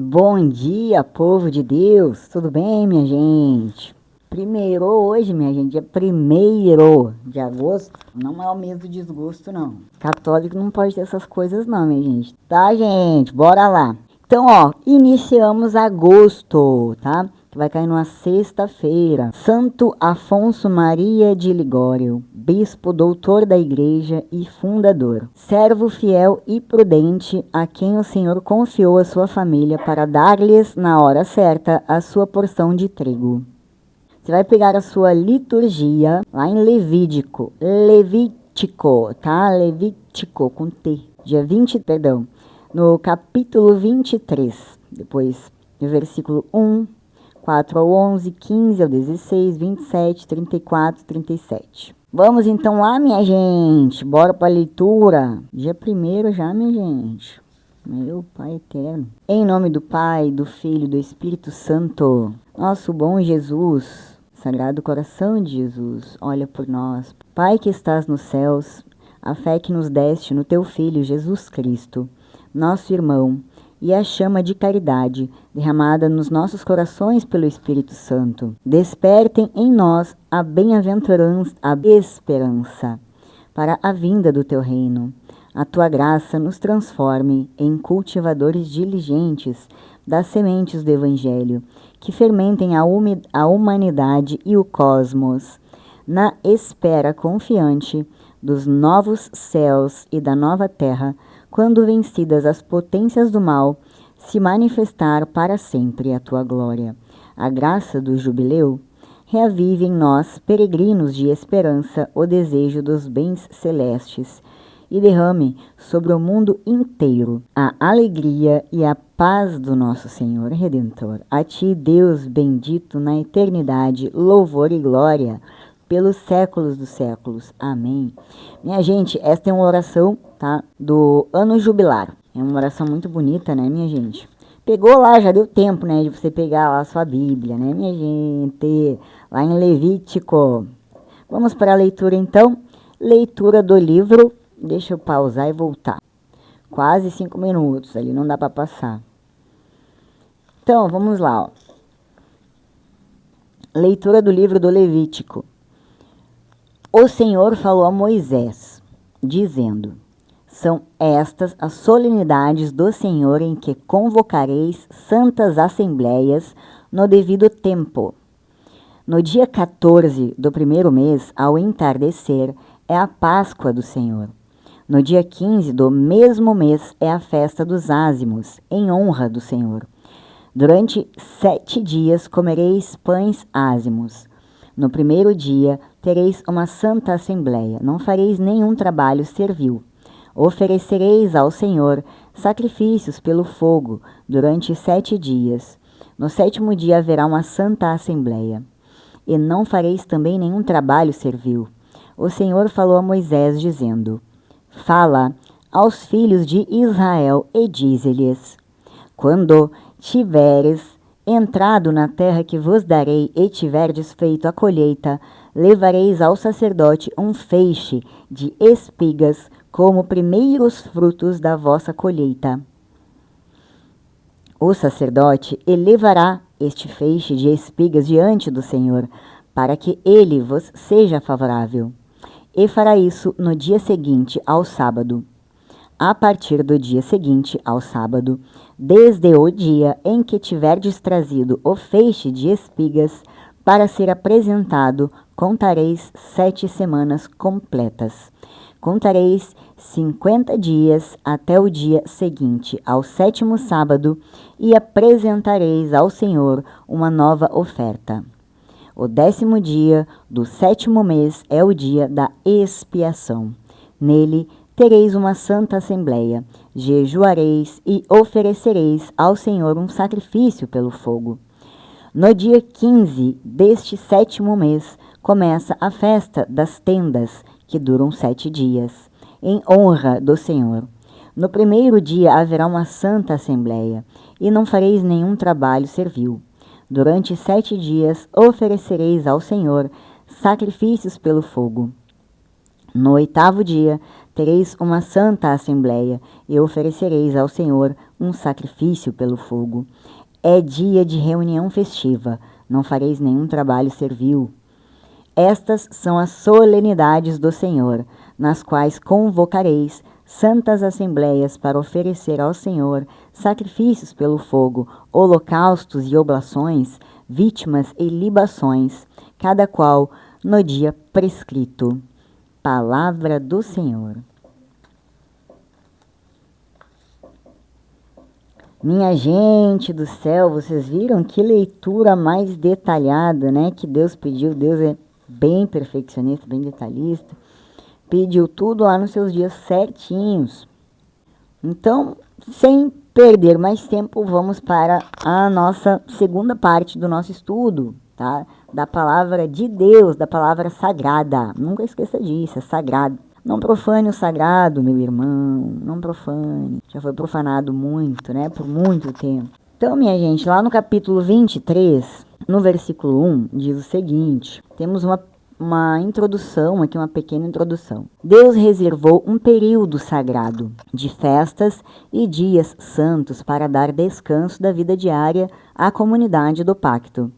Bom dia, povo de Deus, tudo bem, minha gente? Primeiro hoje, minha gente, dia 1º de agosto, não é o mês do desgosto, não. Católico não pode ter essas coisas não, minha gente. Tá, gente? Bora lá. Então, iniciamos agosto, tá? Que vai cair numa sexta-feira. Santo Afonso Maria de Ligório, bispo, doutor da igreja e fundador. Servo fiel e prudente, a quem o Senhor confiou a sua família para dar-lhes, na hora certa, a sua porção de trigo. Você vai pegar a sua liturgia lá em Levítico, tá? Levítico com T. No capítulo 23, depois do versículo 1, 4 ao 11, 15 ao 16, 27, 34, 37. Vamos então lá, minha gente, bora para a leitura. Dia 1º já, minha gente. Meu Pai eterno. Em nome do Pai, do Filho e do Espírito Santo. Nosso bom Jesus, Sagrado Coração de Jesus, olha por nós. Pai que estás nos céus, a fé que nos deste no teu Filho Jesus Cristo, nosso irmão, e a chama de caridade derramada nos nossos corações pelo Espírito Santo. Despertem em nós a bem-aventurança, a esperança para a vinda do teu reino. A tua graça nos transforme em cultivadores diligentes das sementes do Evangelho, que fermentem a humanidade e o cosmos, na espera confiante dos novos céus e da nova terra, quando vencidas as potências do mal, se manifestar para sempre a tua glória. A graça do jubileu reavive em nós, peregrinos de esperança, o desejo dos bens celestes, e derrame sobre o mundo inteiro a alegria e a paz do nosso Senhor Redentor. A ti, Deus bendito na eternidade, louvor e glória pelos séculos dos séculos. Amém. Minha gente, esta é uma oração, tá, do ano jubilar. É uma oração muito bonita, né, minha gente? Pegou lá, já deu tempo, né, de você pegar lá a sua Bíblia, né, minha gente? Lá em Levítico. Vamos para a leitura, então. Leitura do livro. Deixa eu pausar e voltar. Quase 5 minutos, ali não dá para passar. Então, vamos lá, ó. Leitura do livro do Levítico. O Senhor falou a Moisés, dizendo: são estas as solenidades do Senhor em que convocareis santas assembleias no devido tempo. No dia 14 do 1º mês, ao entardecer, é a Páscoa do Senhor. No dia 15 do mesmo mês é a festa dos ázimos, em honra do Senhor. Durante 7 dias comereis pães ázimos. No 1º dia tereis uma santa assembleia, não fareis nenhum trabalho servil. Oferecereis ao Senhor sacrifícios pelo fogo durante 7 dias. No 7º dia haverá uma santa assembleia. E não fareis também nenhum trabalho servil. O Senhor falou a Moisés, dizendo: fala aos filhos de Israel e dize-lhes: quando tiveres entrado na terra que vos darei e tiverdes feito a colheita, levareis ao sacerdote um feixe de espigas como primeiros frutos da vossa colheita. O sacerdote elevará este feixe de espigas diante do Senhor, para que ele vos seja favorável. E fará isso no dia seguinte ao sábado. A partir do dia seguinte ao sábado, desde o dia em que tiverdes trazido o feixe de espigas para ser apresentado, contareis 7 semanas completas. Contareis 50 dias até o dia seguinte, ao 7º sábado, e apresentareis ao Senhor uma nova oferta. O 10º dia do 7º mês é o dia da expiação. Nele tereis uma santa assembleia, jejuareis e oferecereis ao Senhor um sacrifício pelo fogo. No dia 15 deste 7º mês começa a festa das tendas, que duram 7 dias, em honra do Senhor. No 1º dia haverá uma santa assembleia, e não fareis nenhum trabalho servil. Durante 7 dias oferecereis ao Senhor sacrifícios pelo fogo. No 8º dia tereis uma santa assembleia e oferecereis ao Senhor um sacrifício pelo fogo. É dia de reunião festiva, não fareis nenhum trabalho servil. Estas são as solenidades do Senhor, nas quais convocareis santas assembleias para oferecer ao Senhor sacrifícios pelo fogo, holocaustos e oblações, vítimas e libações, cada qual no dia prescrito. Palavra do Senhor. Minha gente do céu, vocês viram que leitura mais detalhada, né? Que Deus pediu. Deus é bem perfeccionista, bem detalhista. Pediu tudo lá nos seus dias certinhos. Então, sem perder mais tempo, vamos para a nossa segunda parte do nosso estudo, tá? Da palavra de Deus, da palavra sagrada. Nunca esqueça disso, é sagrado. Não profane o sagrado, meu irmão, não profane. Já foi profanado muito, né, por muito tempo. Então, minha gente, lá no capítulo 23, no versículo 1, diz o seguinte. Temos uma introdução aqui, uma pequena introdução. Deus reservou um período sagrado de festas e dias santos para dar descanso da vida diária à comunidade do pacto.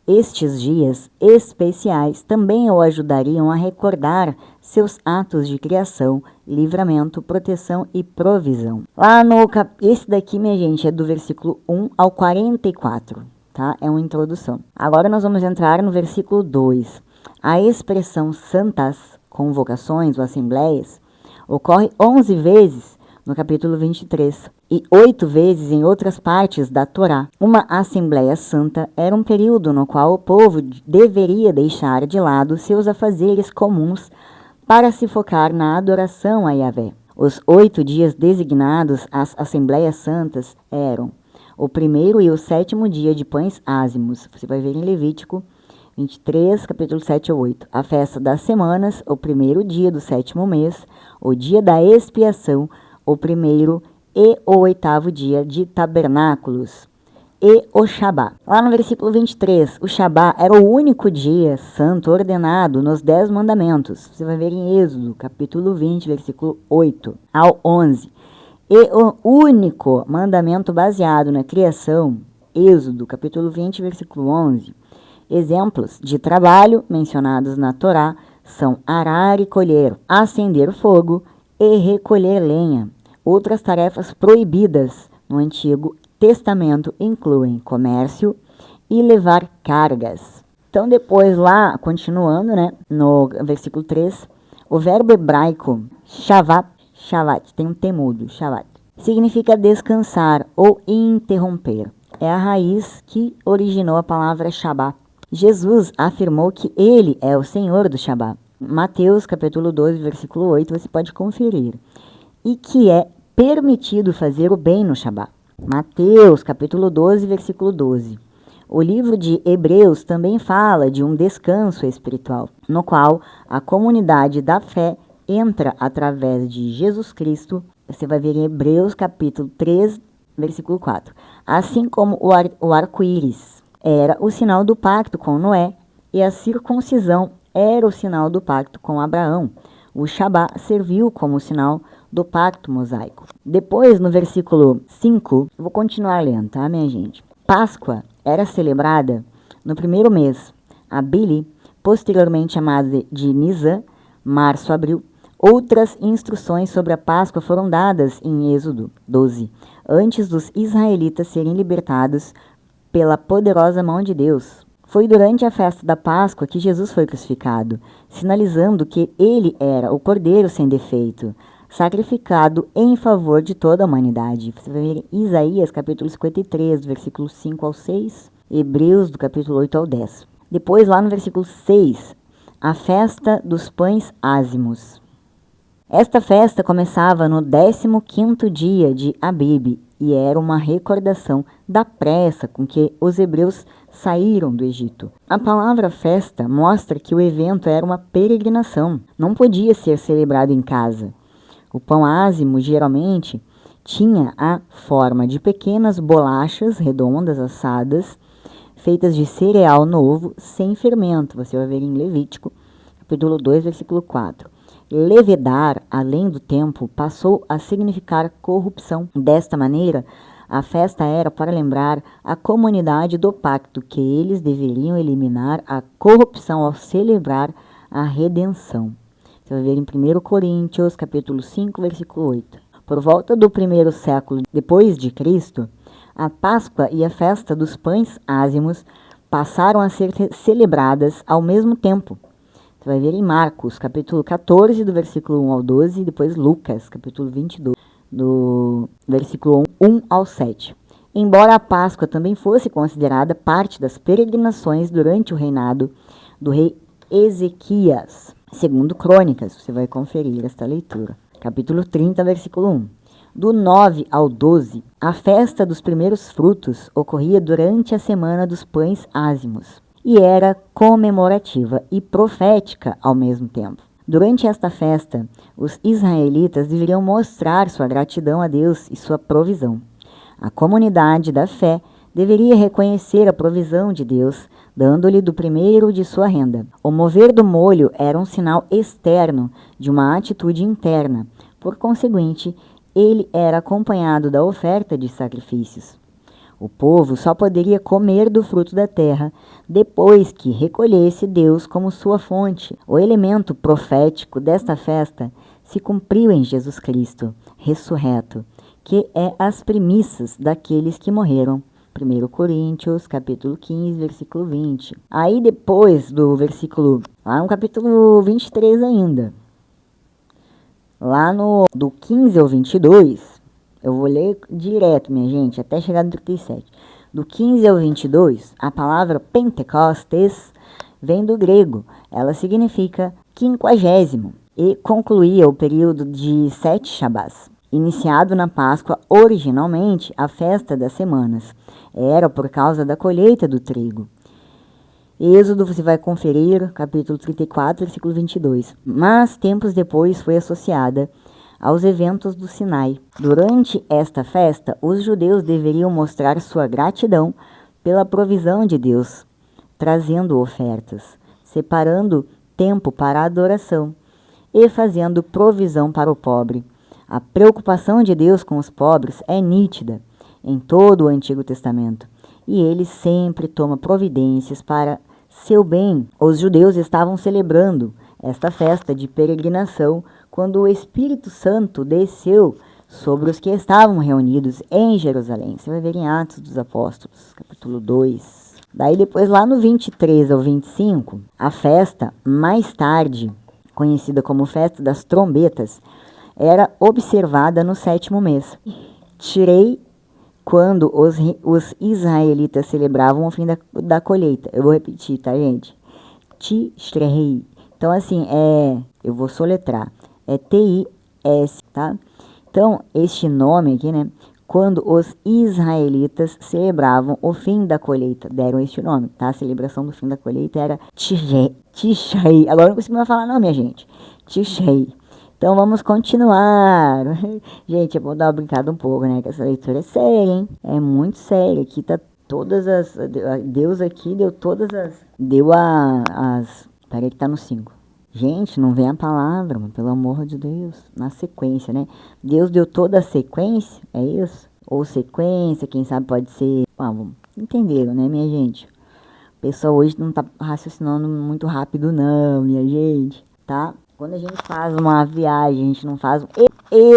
Estes dias especiais também o ajudariam a recordar seus atos de criação, livramento, proteção e provisão. Lá no esse daqui, minha gente, é do versículo 1 ao 44, tá? É uma introdução. Agora nós vamos entrar no versículo 2. A expressão santas convocações ou assembleias ocorre 11 vezes no capítulo 23, e 8 vezes em outras partes da Torá. Uma Assembleia Santa era um período no qual o povo deveria deixar de lado seus afazeres comuns para se focar na adoração a Yahvé. Os 8 dias designados às Assembleias Santas eram o primeiro e o 7º dia de pães ázimos. Você vai ver em Levítico 23, capítulo 7 a 8. A festa das semanas, o primeiro dia do 7º mês, o dia da expiação, o primeiro e o 8º dia de tabernáculos, e o Shabá. Lá no versículo 23, o Shabá era o único dia santo ordenado nos 10 mandamentos. Você vai ver em Êxodo, capítulo 20, versículo 8 ao 11. E o único mandamento baseado na criação, Êxodo, capítulo 20, versículo 11. Exemplos de trabalho mencionados na Torá são arar e colher, acender fogo e recolher lenha. Outras tarefas proibidas no Antigo Testamento incluem comércio e levar cargas. Então depois lá, continuando, né, no versículo 3, o verbo hebraico shavat, tem um temudo, shavat, significa descansar ou interromper. É a raiz que originou a palavra Shabá. Jesus afirmou que ele é o Senhor do Shabá. Mateus, capítulo 12, versículo 8, você pode conferir. E que é permitido fazer o bem no Shabá. Mateus, capítulo 12, versículo 12. O livro de Hebreus também fala de um descanso espiritual, no qual a comunidade da fé entra através de Jesus Cristo. Você vai ver em Hebreus, capítulo 3, versículo 4. Assim como o arco-íris era o sinal do pacto com Noé e a circuncisão era o sinal do pacto com Abraão. O Shabá serviu como sinal do pacto mosaico. Depois, no versículo 5, eu vou continuar lendo, tá, minha gente? Páscoa era celebrada no primeiro mês, Abili, posteriormente chamada de Nisan, março, abril. Outras instruções sobre a Páscoa foram dadas em Êxodo 12, antes dos israelitas serem libertados pela poderosa mão de Deus. Foi durante a festa da Páscoa que Jesus foi crucificado, sinalizando que ele era o Cordeiro sem defeito, sacrificado em favor de toda a humanidade. Você vai ver em Isaías, capítulo 53, do versículo 5 ao 6, Hebreus, do capítulo 8 ao 10. Depois, lá no versículo 6, a festa dos pães ázimos. Esta festa começava no 15º dia de Abib e era uma recordação da pressa com que os hebreus saíram do Egito. A palavra festa mostra que o evento era uma peregrinação, não podia ser celebrado em casa. O pão ázimo geralmente tinha a forma de pequenas bolachas redondas assadas, feitas de cereal novo, sem fermento. Você vai ver em Levítico, capítulo 2, versículo 4. levedar além do tempo passou a significar corrupção. Desta maneira, a festa era para lembrar a comunidade do pacto que eles deveriam eliminar a corrupção ao celebrar a redenção. Você vai ver em 1 Coríntios, capítulo 5, versículo 8. Por volta do primeiro século depois de Cristo, a Páscoa e a festa dos pães ázimos passaram a ser celebradas ao mesmo tempo. Você vai ver em Marcos, capítulo 14, do versículo 1 ao 12, e depois Lucas, capítulo 22, do versículo 1 ao 7. Embora a Páscoa também fosse considerada parte das peregrinações durante o reinado do rei Ezequias, segundo Crônicas, você vai conferir esta leitura. Capítulo 30, versículo 1. Do 9 ao 12, a festa dos primeiros frutos ocorria durante a semana dos pães ázimos e era comemorativa e profética ao mesmo tempo. Durante esta festa, os israelitas deveriam mostrar sua gratidão a Deus e sua provisão. A comunidade da fé deveria reconhecer a provisão de Deus, dando-lhe do primeiro de sua renda. O mover do molho era um sinal externo de uma atitude interna. Por conseguinte, ele era acompanhado da oferta de sacrifícios. O povo só poderia comer do fruto da terra depois que recolhesse Deus como sua fonte. O elemento profético desta festa se cumpriu em Jesus Cristo, ressurreto, que é as primícias daqueles que morreram. 1 Coríntios, capítulo 15, versículo 20. Aí depois do versículo, lá no capítulo 23 ainda, lá no do 15 ao 22, eu vou ler direto, minha gente, até chegar no 37. Do 15 ao 22, a palavra Pentecostes vem do grego. Ela significa 50º e concluía o período de 7 Shabás. Iniciado na Páscoa, originalmente a festa das semanas. Era por causa da colheita do trigo. Êxodo, você vai conferir, capítulo 34, versículo 22. Mas, tempos depois, foi associada aos eventos do Sinai. Durante esta festa, os judeus deveriam mostrar sua gratidão pela provisão de Deus, trazendo ofertas, separando tempo para a adoração e fazendo provisão para o pobre. A preocupação de Deus com os pobres é nítida em todo o Antigo Testamento, e ele sempre toma providências para seu bem. Os judeus estavam celebrando esta festa de peregrinação quando o Espírito Santo desceu sobre os que estavam reunidos em Jerusalém. Você vai ver em Atos dos Apóstolos, capítulo 2. Daí depois, lá no 23 ao 25, a festa, mais tarde conhecida como Festa das Trombetas, era observada no 7º mês. Tirei quando os israelitas celebravam o fim da colheita. Eu vou repetir, tá, gente? Tishrei. Então, assim, eu vou soletrar. É T-I-S, tá? Então, este nome aqui, né? Quando os israelitas celebravam o fim da colheita, deram este nome, tá? A celebração do fim da colheita era Tishrei. Agora não consigo mais falar não, minha gente. Tishrei. Então vamos continuar. Gente, é bom dar uma brincada um pouco, né? Que essa leitura é séria, hein? É muito séria. Aqui tá todas as... Deus aqui deu todas as... Deu as... Peraí que tá no 5. Gente, não vem a palavra, mano, pelo amor de Deus. Na sequência, né? Deus deu toda a sequência, é isso? Ou sequência, quem sabe pode ser... entenderam, né, minha gente? O pessoal hoje não tá raciocinando muito rápido não, minha gente, tá? Quando a gente faz uma viagem, a gente não faz um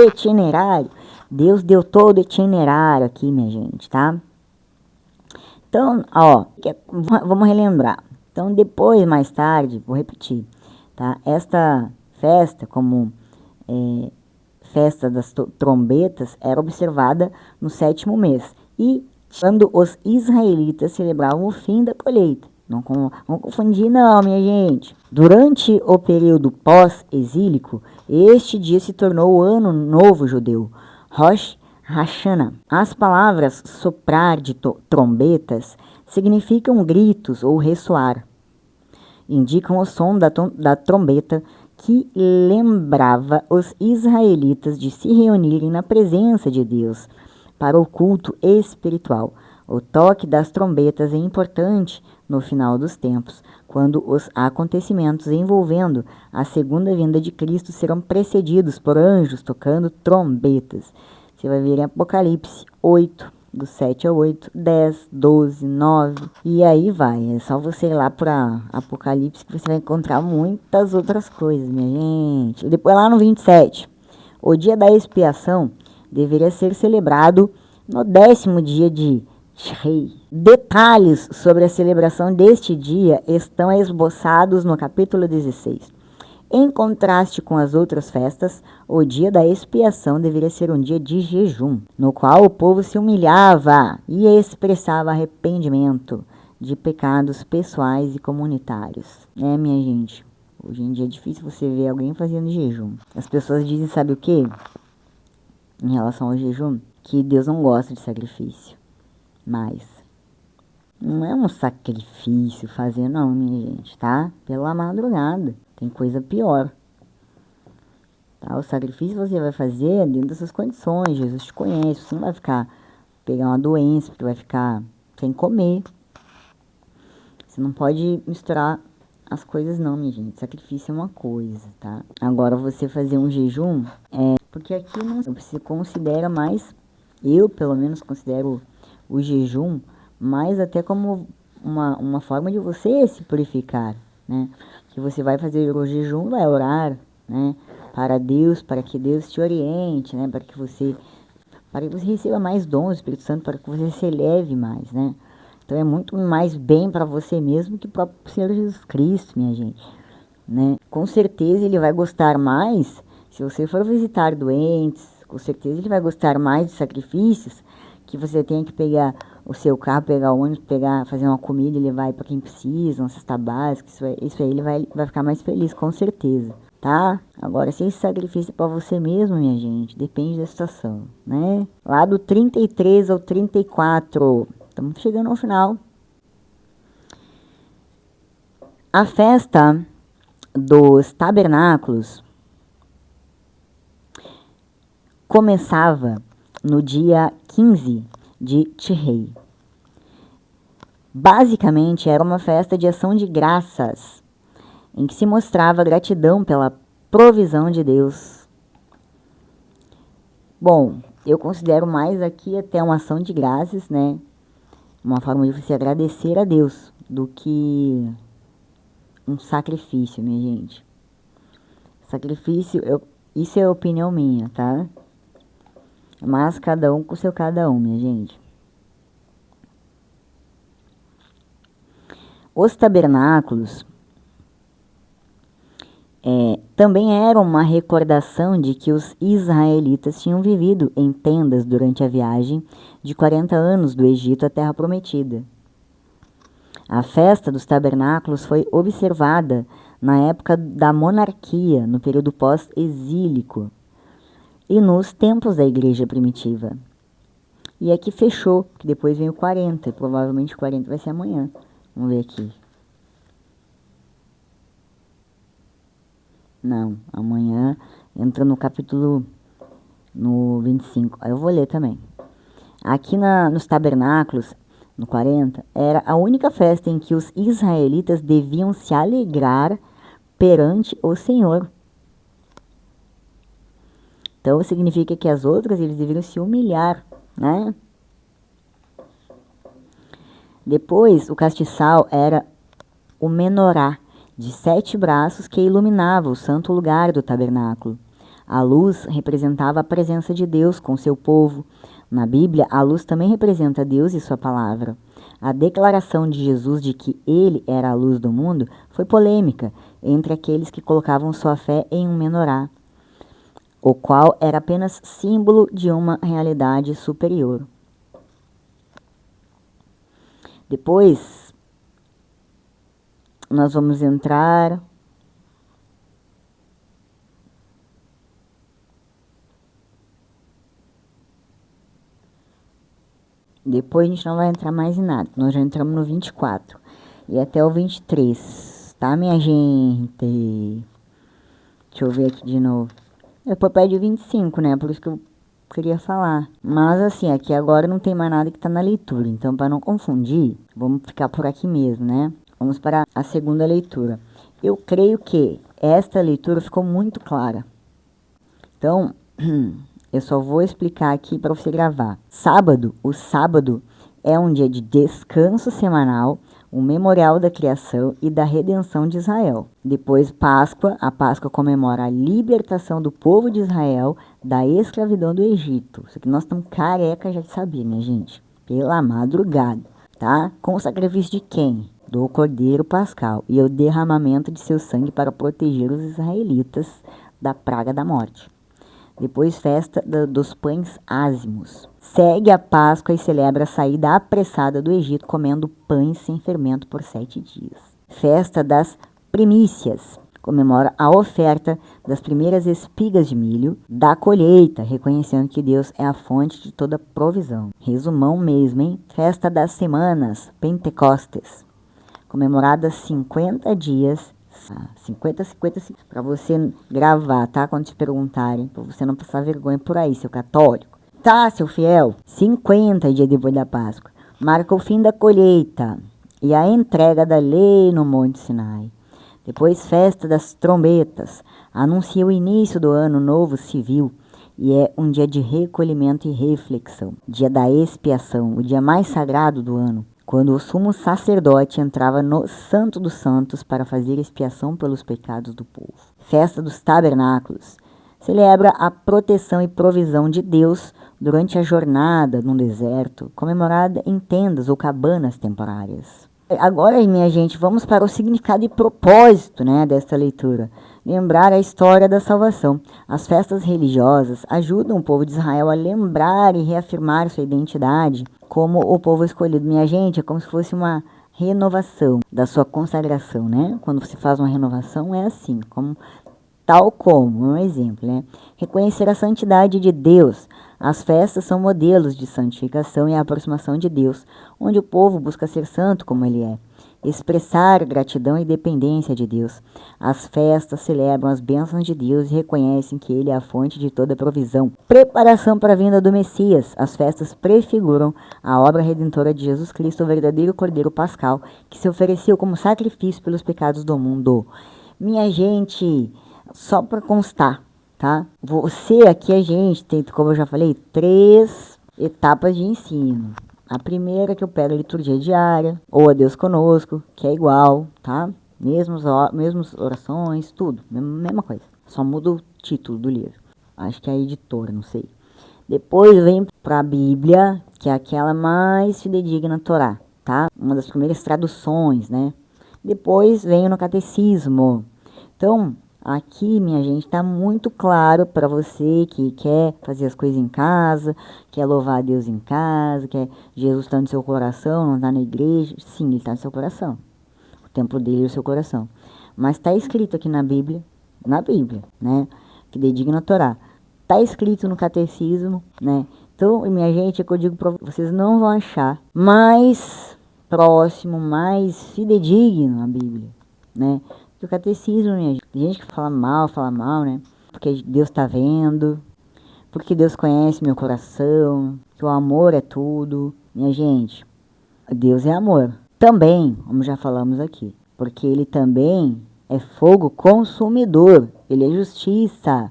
itinerário. Deus deu todo o itinerário aqui, minha gente, tá? Então, ó, vamos relembrar. Então, depois, mais tarde, vou repetir, tá? Esta festa, como festa das trombetas, era observada no 7º mês. E quando os israelitas celebravam o fim da colheita. Não confundir não, minha gente. Durante o período pós-exílico, este dia se tornou o Ano Novo Judeu, Rosh Hashanah. As palavras soprar de trombetas significam gritos ou ressoar. Indicam o som da trombeta que lembrava os israelitas de se reunirem na presença de Deus para o culto espiritual. O toque das trombetas é importante no final dos tempos, quando os acontecimentos envolvendo a segunda vinda de Cristo serão precedidos por anjos tocando trombetas. Você vai ver em Apocalipse 8, do 7 ao 8, 10, 12, 9, e aí vai. É só você ir lá para Apocalipse que você vai encontrar muitas outras coisas, minha gente. Depois lá no 27, o dia da expiação deveria ser celebrado no 10º dia de Tishrei. Detalhes sobre a celebração deste dia estão esboçados no capítulo 16. Em contraste com as outras festas, o dia da expiação deveria ser um dia de jejum, no qual o povo se humilhava e expressava arrependimento de pecados pessoais e comunitários. Minha gente, hoje em dia é difícil você ver alguém fazendo jejum. As pessoas dizem, sabe o que? Em relação ao jejum, que Deus não gosta de sacrifício. Mas não é um sacrifício fazer não, minha gente, tá? Pela madrugada. Tem coisa pior. Tá? O sacrifício você vai fazer dentro das suas condições. Jesus te conhece. Você não vai pegar uma doença, porque vai ficar sem comer. Você não pode misturar as coisas não, minha gente. Sacrifício é uma coisa, tá? Agora você fazer um jejum, porque aqui não se considera mais, eu pelo menos considero o jejum mais até como uma forma de você se purificar, né? Que você vai fazer o jejum, vai orar, né? Para Deus, para que Deus te oriente, né? Para que você receba mais dons do Espírito Santo, para que você se eleve mais, né? Então é muito mais bem para você mesmo que para o Senhor Jesus Cristo, minha gente, né? Com certeza ele vai gostar mais se você for visitar doentes, com certeza ele vai gostar mais de sacrifícios que você tenha que pegar o seu carro, pegar o ônibus, fazer uma comida e levar para quem precisa, uma cesta básica, isso aí ele vai ficar mais feliz, com certeza, tá? Agora, se esse sacrifício é para você mesmo, minha gente, depende da situação, né? Lá do 33 ao 34, estamos chegando ao final. A festa dos tabernáculos começava no dia 15 de Tishrei. Basicamente, era uma festa de ação de graças, em que se mostrava gratidão pela provisão de Deus. Bom, eu considero mais aqui até uma ação de graças, né? Uma forma de você agradecer a Deus, do que um sacrifício, minha gente. Sacrifício, isso é opinião minha, tá? Mas cada um com seu cada um, minha gente. Os tabernáculos também eram uma recordação de que os israelitas tinham vivido em tendas durante a viagem de 40 anos do Egito à Terra Prometida. A festa dos tabernáculos foi observada na época da monarquia, no período pós-exílico, e nos tempos da igreja primitiva. E aqui fechou, que depois vem o 40, e provavelmente o 40 vai ser amanhã. Vamos ver aqui. Não, amanhã entra no capítulo no 25. Aí eu vou ler também. Aqui nos tabernáculos, no 40, era a única festa em que os israelitas deviam se alegrar perante o Senhor. Então significa que as outras eles deveriam se humilhar, né? Depois, o castiçal era o menorá, de 7 braços que iluminava o santo lugar do tabernáculo. A luz representava a presença de Deus com seu povo. Na Bíblia, a luz também representa Deus e sua palavra. A declaração de Jesus de que ele era a luz do mundo foi polêmica entre aqueles que colocavam sua fé em um menorá, o qual era apenas símbolo de uma realidade superior. Depois, nós vamos entrar depois a gente não vai entrar mais em nada. Nós já entramos no 24 e até o 23, tá, minha gente? Deixa eu ver aqui de novo. Depois pede o 25, né? Por isso que eu queria falar. Mas assim, aqui agora não tem mais nada que está na leitura. Então, para não confundir, vamos ficar por aqui mesmo, né? Vamos para a segunda leitura. Eu creio que esta leitura ficou muito clara. Então, eu só vou explicar aqui para você gravar. O sábado é um dia de descanso semanal, um memorial da criação e da redenção de Israel. Depois, Páscoa. A Páscoa comemora a libertação do povo de Israel da escravidão do Egito. Isso aqui nós estamos careca já de saber, minha gente. Pela madrugada, tá? Com o sacrifício de quem? Do Cordeiro Pascal e o derramamento de seu sangue para proteger os israelitas da praga da morte. Depois, festa dos pães ázimos. Segue a Páscoa e celebra a saída apressada do Egito, comendo pães sem fermento por 7 dias. Festa das primícias. Comemora a oferta das primeiras espigas de milho da colheita, reconhecendo que Deus é a fonte de toda provisão. Resumão mesmo, hein? Festa das semanas, Pentecostes. Comemorada 50 dias. 50, para você gravar, tá? Quando te perguntarem, para você não passar vergonha por aí, seu católico. Tá, seu fiel? 50 dias depois da Páscoa. Marca o fim da colheita e a entrega da lei no Monte Sinai. Depois, festa das trombetas. Anuncia o início do ano novo civil e é um dia de recolhimento e reflexão. Dia da expiação, o dia mais sagrado do ano, quando o sumo sacerdote entrava no Santo dos Santos para fazer expiação pelos pecados do povo. Festa dos tabernáculos. Celebra a proteção e provisão de Deus durante a jornada no deserto, comemorada em tendas ou cabanas temporárias. Agora, minha gente, vamos para o significado e propósito, né, desta leitura. Lembrar a história da salvação. As festas religiosas ajudam o povo de Israel a lembrar e reafirmar sua identidade como o povo escolhido. Minha gente, é como se fosse uma renovação da sua consagração, né? Quando você faz uma renovação, é assim, tal como, um exemplo, né? Reconhecer a santidade de Deus. As festas são modelos de santificação e aproximação de Deus, onde o povo busca ser santo como ele é. Expressar gratidão e dependência de Deus. As festas celebram as bênçãos de Deus e reconhecem que Ele é a fonte de toda provisão. Preparação para a vinda do Messias. As festas prefiguram a obra redentora de Jesus Cristo, o verdadeiro Cordeiro Pascal, que se ofereceu como sacrifício pelos pecados do mundo. Minha gente, só para constar, tá? Você aqui, a gente tem, como eu já falei, 3 etapas de ensino. A primeira que eu pego a liturgia diária, ou a Deus Conosco, que é igual, tá? Mesmas orações, tudo, mesma coisa. Só muda o título do livro. Acho que é a editora, não sei. Depois vem para a Bíblia, que é aquela mais fidedigna Torá, tá? Uma das primeiras traduções, né? Depois vem no catecismo. Então, aqui, minha gente, tá muito claro para você que quer fazer as coisas em casa, quer louvar a Deus em casa, quer Jesus está no seu coração, não está na igreja. Sim, ele está no seu coração. O templo dele é o seu coração. Mas está escrito aqui na Bíblia, né? Que dedigna a Torá. Está escrito no catecismo, né? Então, minha gente, é que eu digo para vocês, não vão achar mais próximo, mais fidedigno a Bíblia, né? O catecismo, minha gente. Tem gente que fala mal, né? Porque Deus tá vendo, porque Deus conhece meu coração, que o amor é tudo. Minha gente, Deus é amor. Também, como já falamos aqui, porque ele também é fogo consumidor, ele é justiça,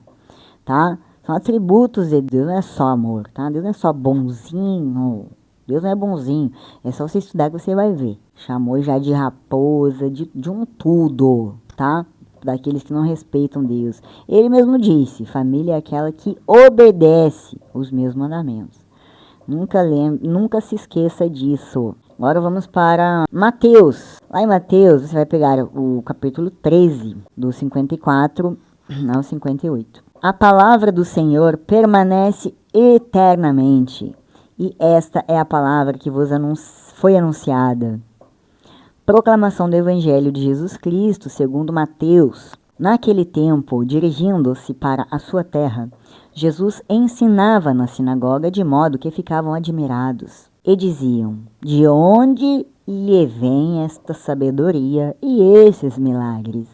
tá? São atributos de Deus, não é só amor, tá? Deus não é só bonzinho, Deus não é bonzinho, é só você estudar que você vai ver. Chamou já de raposa, de um tudo, tá? Daqueles que não respeitam Deus. Ele mesmo disse, família é aquela que obedece os meus mandamentos. Nunca se esqueça disso. Agora vamos para Mateus. Lá em Mateus, você vai pegar o capítulo 13, do 54 ao 58. A palavra do Senhor permanece eternamente, e esta é a palavra que vos foi anunciada. Proclamação do Evangelho de Jesus Cristo, segundo Mateus. Naquele tempo, dirigindo-se para a sua terra, Jesus ensinava na sinagoga de modo que ficavam admirados. E diziam, de onde lhe vem esta sabedoria e esses milagres?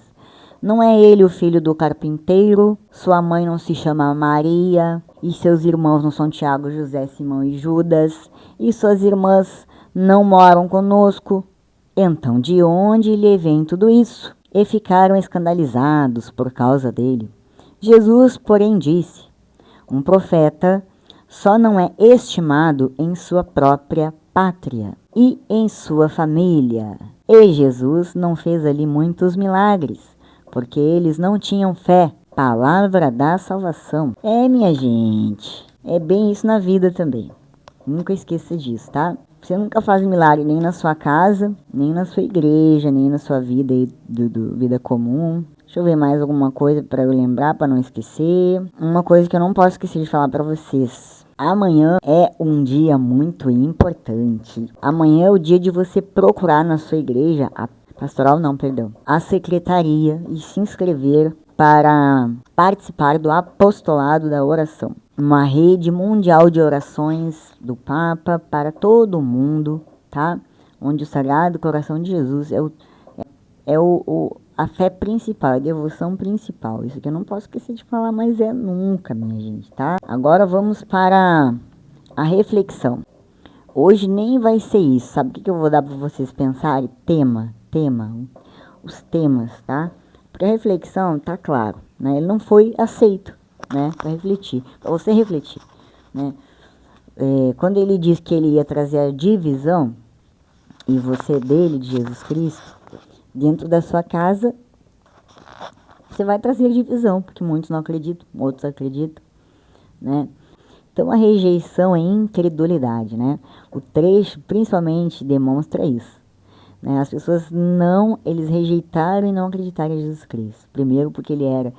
Não é ele o filho do carpinteiro? Sua mãe não se chama Maria? E seus irmãos não são Tiago, José, Simão e Judas? E suas irmãs não moram conosco? Então, de onde lhe vem tudo isso? E ficaram escandalizados por causa dele. Jesus, porém, disse: um profeta só não é estimado em sua própria pátria e em sua família. E Jesus não fez ali muitos milagres, porque eles não tinham fé. Palavra da salvação. Minha gente, é bem isso na vida também. Nunca esqueça disso, tá? Você nunca faz milagre nem na sua casa, nem na sua igreja, nem na sua vida aí vida comum. Deixa eu ver mais alguma coisa para eu lembrar, para não esquecer. Uma coisa que eu não posso esquecer de falar para vocês. Amanhã é um dia muito importante. Amanhã é o dia de você procurar na sua igreja, a secretaria e se inscrever para participar do apostolado da oração. Uma rede mundial de orações do Papa para todo mundo, tá? Onde o Sagrado Coração de Jesus a fé principal, a devoção principal. Isso que eu não posso esquecer de falar, mas nunca, minha gente, tá? Agora vamos para a reflexão. Hoje nem vai ser isso. Sabe o que eu vou dar para vocês pensarem? Os temas, tá? Porque a reflexão, tá claro, né? Ele não foi aceito, né? Para refletir, para você refletir, né? Quando ele diz que ele ia trazer a divisão, e você dele, de Jesus Cristo, dentro da sua casa, você vai trazer divisão, porque muitos não acreditam, outros acreditam, né? Então a rejeição é incredulidade, né? O trecho principalmente demonstra isso, né? As pessoas eles rejeitaram e não acreditaram em Jesus Cristo. Primeiro porque ele era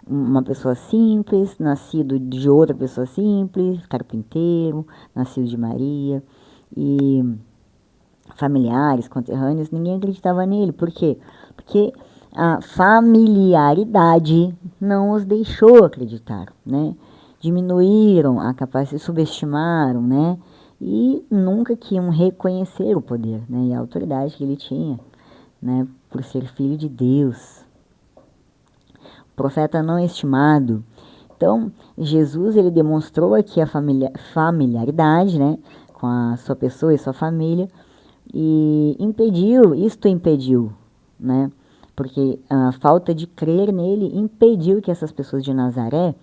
uma pessoa simples, nascido de outra pessoa simples, carpinteiro, nascido de Maria, e familiares, conterrâneos, ninguém acreditava nele. Por quê? Porque a familiaridade não os deixou acreditar, né? Diminuíram a capacidade, subestimaram, né? E nunca queriam reconhecer o poder, né? E a autoridade que ele tinha, né? Por ser filho de Deus. Profeta não estimado. Então, Jesus, ele demonstrou aqui a familiaridade, né? Com a sua pessoa e sua família. E isto impediu, né? Porque a falta de crer nele impediu que essas pessoas de Nazaré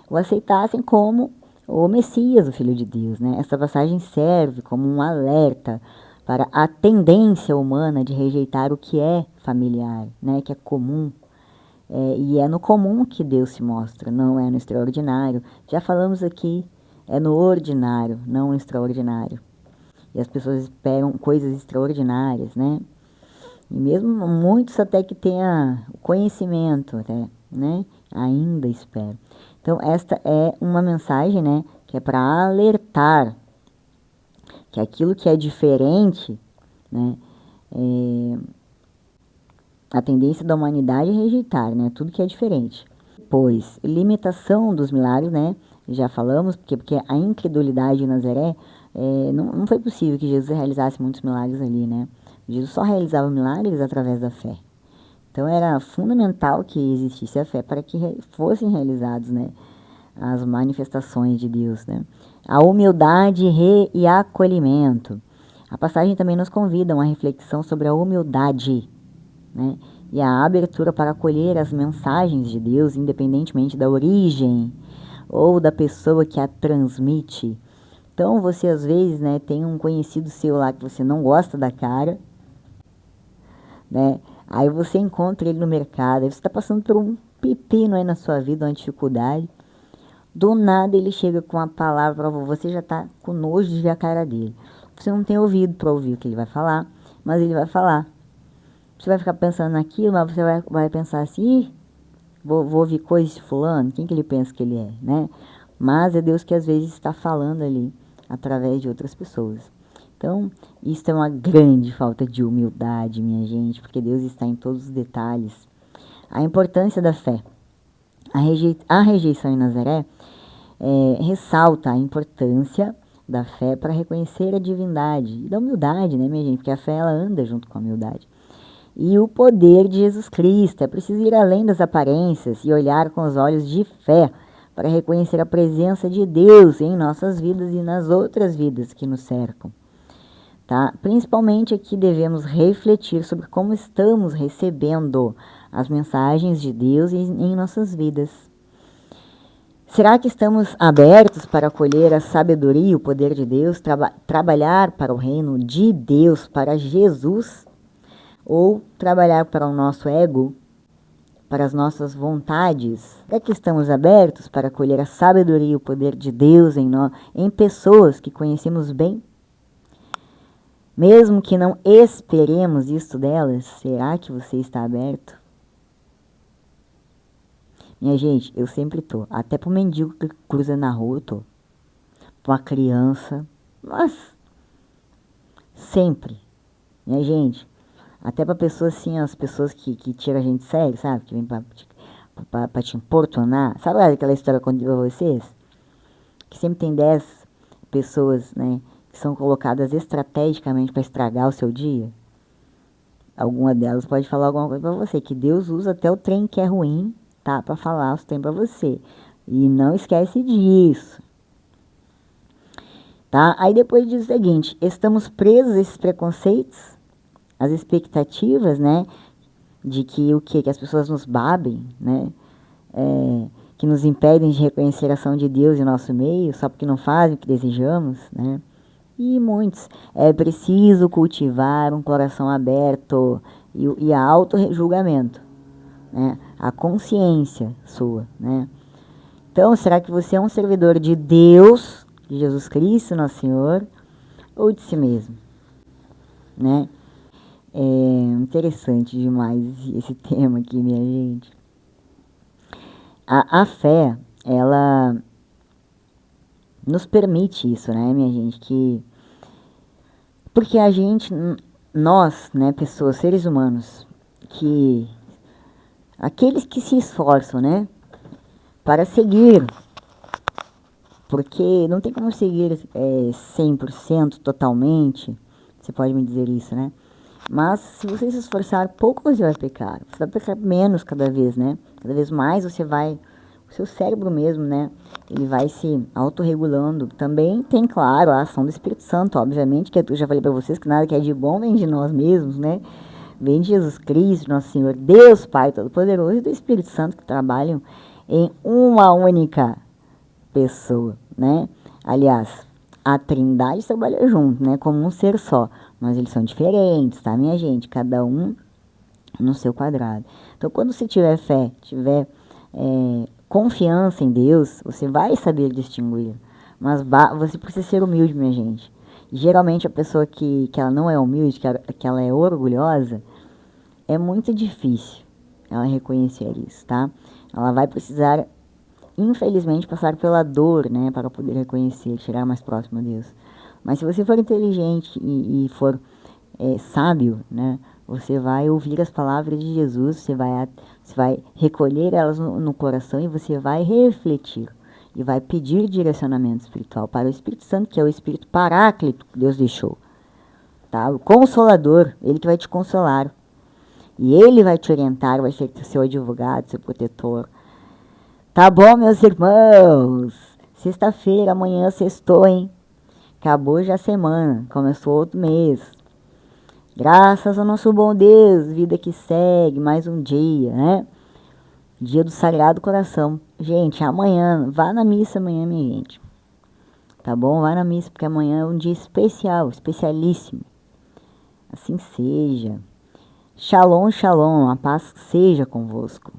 o aceitassem como o Messias, o Filho de Deus, né? Essa passagem serve como um alerta para a tendência humana de rejeitar o que é familiar, né? Que é comum. E é no comum que Deus se mostra, não é no extraordinário. Já falamos aqui, é no ordinário, não no extraordinário. E as pessoas esperam coisas extraordinárias, né? E mesmo muitos até que tenham conhecimento, até, né? Ainda esperam. Então, esta é uma mensagem, né? Que é para alertar que aquilo que é diferente, né? A tendência da humanidade é rejeitar, né? Tudo que é diferente. Pois, limitação dos milagres, né? Já falamos, porque a incredulidade de Nazaré, não foi possível que Jesus realizasse muitos milagres ali, né? Jesus só realizava milagres através da fé. Então era fundamental que existisse a fé para que fossem realizados, né, as manifestações de Deus, né? A humildade e acolhimento. A passagem também nos convida a uma reflexão sobre a humildade, né? E a abertura para acolher as mensagens de Deus, independentemente da origem ou da pessoa que a transmite. Então você às vezes, né, tem um conhecido seu lá que você não gosta da cara, né? Aí você encontra ele no mercado, aí você está passando por um pepino aí na sua vida, uma dificuldade. Do nada ele chega com uma palavra para você, já está com nojo de ver a cara dele. Você não tem ouvido para ouvir o que ele vai falar, mas ele vai falar. Você vai ficar pensando naquilo, mas você vai pensar assim, vou ouvir coisas de fulano, quem que ele pensa que ele é, né? Mas é Deus que às vezes está falando ali, através de outras pessoas. Então, isso é uma grande falta de humildade, minha gente, porque Deus está em todos os detalhes. A importância da fé. A rejeição em Nazaré ressalta a importância da fé para reconhecer a divindade e da humildade, né, minha gente? Porque a fé, ela anda junto com a humildade. E o poder de Jesus Cristo. É preciso ir além das aparências e olhar com os olhos de fé para reconhecer a presença de Deus em nossas vidas e nas outras vidas que nos cercam. Tá? Principalmente aqui devemos refletir sobre como estamos recebendo as mensagens de Deus em nossas vidas. Será que estamos abertos para acolher a sabedoria e o poder de Deus, trabalhar para o reino de Deus, para Jesus? Ou trabalhar para o nosso ego, para as nossas vontades? Será que estamos abertos para acolher a sabedoria e o poder de Deus em pessoas que conhecemos bem? Mesmo que não esperemos isto delas, será que você está aberto? Minha gente, eu sempre tô. Até pro mendigo que cruza na rua eu tô. Pra uma criança. Mas, sempre. Minha gente, até pra pessoas assim, as pessoas que tiram a gente sério, sabe? Que vem pra te importunar. Sabe aquela história que eu contei pra vocês? Que sempre tem 10 pessoas, né? Que são colocadas estrategicamente para estragar o seu dia. Alguma delas pode falar alguma coisa para você, que Deus usa até o trem que é ruim, tá, para falar os trem para você. E não esquece disso. Tá? Aí depois diz o seguinte: estamos presos a esses preconceitos, as expectativas, né, de que que as pessoas nos babem, né, que nos impedem de reconhecer a ação de Deus em nosso meio, só porque não fazem o que desejamos, né? E muitos. É preciso cultivar um coração aberto e a auto-julgamento, né? A consciência sua, né? Então, será que você é um servidor de Deus, de Jesus Cristo, nosso Senhor, ou de si mesmo, né? É interessante demais esse tema aqui, minha gente. A fé, ela nos permite isso, né, minha gente? Porque a gente, nós, né, pessoas, seres humanos, aqueles que se esforçam, né, para seguir, porque não tem como seguir 100% totalmente, você pode me dizer isso, né? Mas se você se esforçar, pouco você vai pecar. Você vai pecar menos cada vez, né? Cada vez mais você vai... O seu cérebro mesmo, né? Ele vai se autorregulando. Também tem, claro, a ação do Espírito Santo, obviamente, que eu já falei para vocês que nada que é de bom vem de nós mesmos, né? Vem de Jesus Cristo, nosso Senhor, Deus Pai Todo-Poderoso e do Espírito Santo, que trabalham em uma única pessoa, né? Aliás, a Trindade trabalha junto, né? Como um ser só. Mas eles são diferentes, tá, minha gente? Cada um no seu quadrado. Então, quando você tiver fé, tiver confiança em Deus, você vai saber distinguir. Mas você precisa ser humilde, minha gente. Geralmente, a pessoa que ela não é humilde, que ela é orgulhosa, é muito difícil ela reconhecer isso, tá? Ela vai precisar, infelizmente, passar pela dor, né? Para poder reconhecer, chegar mais próximo a Deus. Mas se você for inteligente e for sábio, né? Você vai ouvir as palavras de Jesus, você vai recolher elas no coração e você vai refletir. E vai pedir direcionamento espiritual para o Espírito Santo, que é o Espírito Paráclito que Deus deixou. Tá? O Consolador, ele que vai te consolar. E ele vai te orientar, vai ser seu advogado, seu protetor. Tá bom, meus irmãos? Sexta-feira, amanhã sextou, hein? Acabou já a semana, começou outro mês. Graças ao nosso bom Deus, vida que segue, mais um dia, né? Dia do Sagrado Coração. Gente, amanhã, vá na missa amanhã, minha gente. Tá bom? Vá na missa, porque amanhã é um dia especial, especialíssimo. Assim seja. Shalom, shalom, a paz seja convosco.